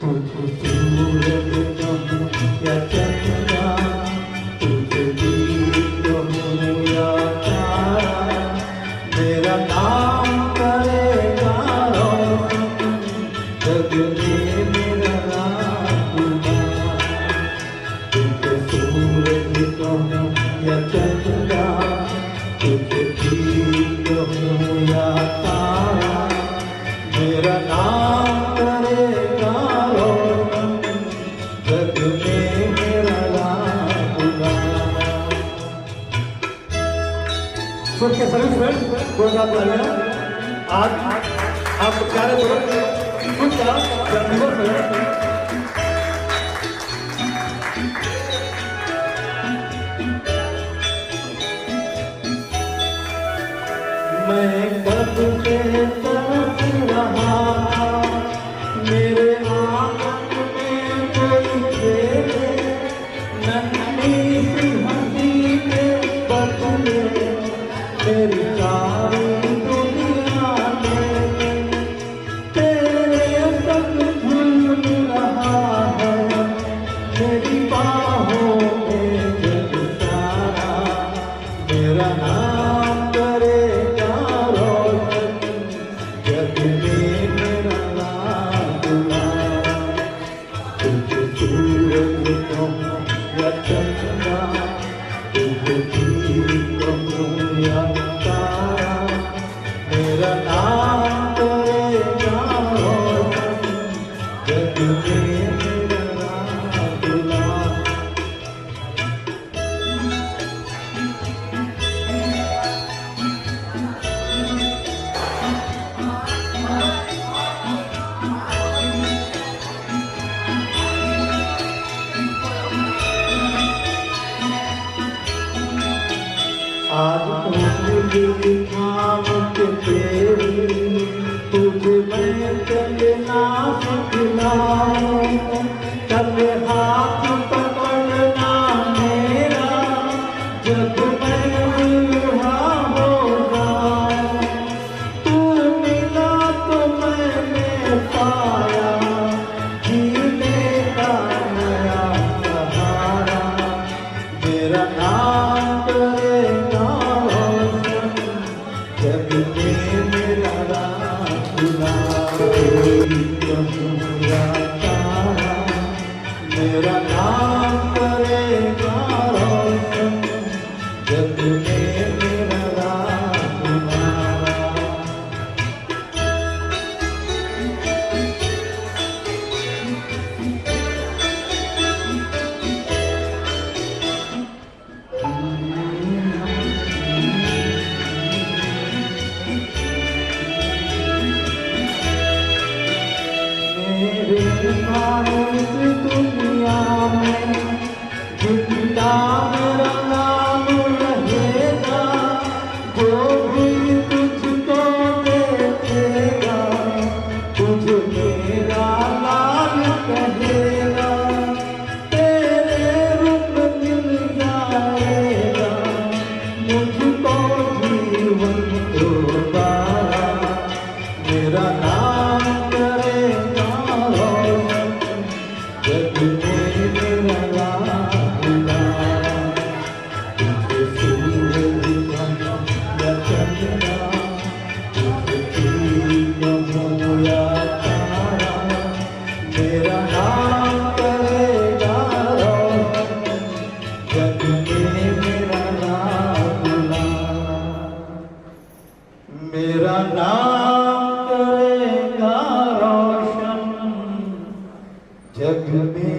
तुझे सूरज कहूँ या चंद्रा, तुझे दीप कहूँ या तारा, मेरा नाम करेगा रोशन, जग में मेरा नाम गुना। तुझे सूरज कहूँ या चंद्रा, तुझे दीप कहूँ या तारा, मेरा नाम करेगा रोशन, जग में मेरा नाम गुना। खुद के सभी फ्रेंड कोई बात नहीं है। आज आप चारे दोस्त खुद का जन्मदिन है। मैं कब से तरस रहा था, मेरे आंगन में कोई खेले, नन्ही सी हंसी के बदले मेरी सारी दुनिया में तेरे संग झूल रहा है, मेरी बाहों में जग सारा, मेरा नाम करेगा रोशन, जग में मेरा नाम गुना। तुझे सूरज कहूँ या चंद्रा, तुझे दीप कहूँ या तारा, मेरा नाम करेगा रोशन, जग में मेरा नाम गुना। आज उंगली थाम के तेरी, तुझे मैं चलना सिखलाऊं, कल हाथ पकड़ना मेरा, जब मैं बूढ़ा हो जाऊं। तू मिला तो मैंने पाया जीने का नया सहारा, मेरा नाम करेगा रोशन, जग में मेरा नाम गुना। कहूँ या तारा, मेरा नाम करेगा रोशन, जग में मेरा नाम गुना। मेरे मानस दुनिया में जिंदा मेरा नाम रहेगा, जो भी तुझको देखेगा तुझे मेरा लाल कहेगा, तेरे रूप मिल जाएगा मुझको जीवन दोबारा, मेरा नाम करेगा रोशन, जग में मेरा नाम गुना। तुझे सूरज कहूँ या चंद्रा, तुझे दीप कहूँ या तारा, मेरा नाम करेगा रोशन, जग में मेरा नाम गुना। मेरा नाम करेगा रोशन, जग में